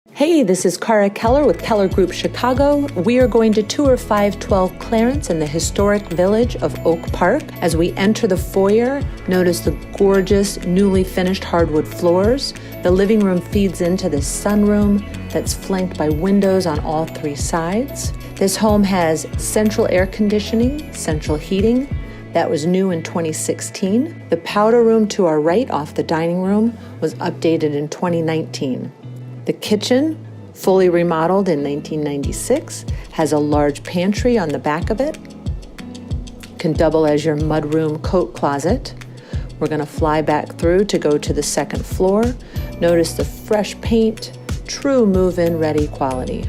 Hey, this is Cara Keller with Keller Group Chicago. We are going to tour 512 Clarence in the historic village of Oak Park. As we enter the foyer, notice the gorgeous, newly finished hardwood floors. The living room feeds into this sunroom that's flanked by windows on all three sides. This home has central air conditioning, central heating. That was new in 2016. The powder room to our right off the dining room was updated in 2019. The kitchen, fully remodeled in 1996, has a large pantry on the back of it. Can double as your mudroom coat closet. We're going to fly back through to go to the second floor. Notice the fresh paint, true move-in ready quality.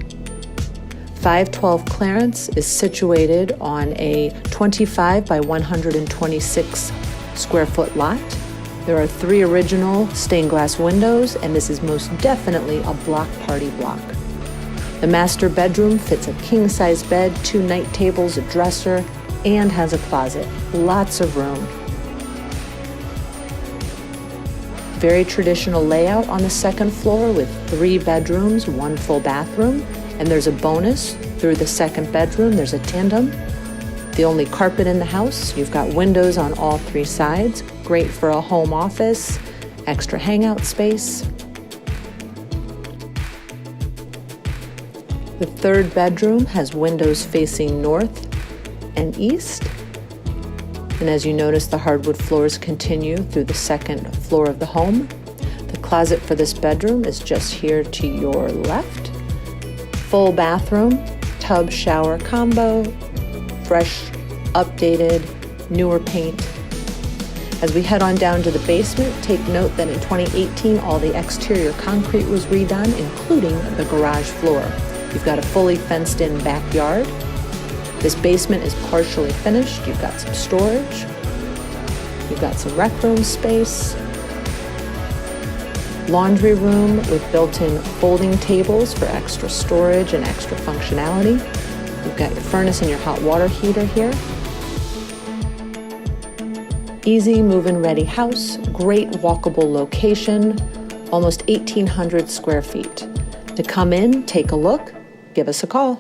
512 Clarence is situated on a 25 by 126 square foot lot. There are 3 original stained glass windows, and this is most definitely a block party block. The master bedroom fits a king-size bed, 2 night tables, a dresser, and has a closet. Lots of room. Very traditional layout on the second floor with 3 bedrooms, 1 full bathroom, and there's a bonus through the second bedroom. There's a tandem. The only carpet in the house. You've got windows on all 3 sides. Great for a home office, extra hangout space. The third bedroom has windows facing north and east. And as you notice, the hardwood floors continue through the second floor of the home. The closet for this bedroom is just here to your left. Full bathroom, tub shower combo, fresh, updated, newer paint. As we head on down to the basement, take note that in 2018, all the exterior concrete was redone, including the garage floor. You've got a fully fenced-in backyard. This basement is partially finished. You've got some storage. You've got some rec room space. Laundry room with built-in folding tables for extra storage and extra functionality. You've got your furnace and your hot water heater here. Easy move-in ready house, great walkable location, almost 1,800 square feet. To come in, take a look, give us a call.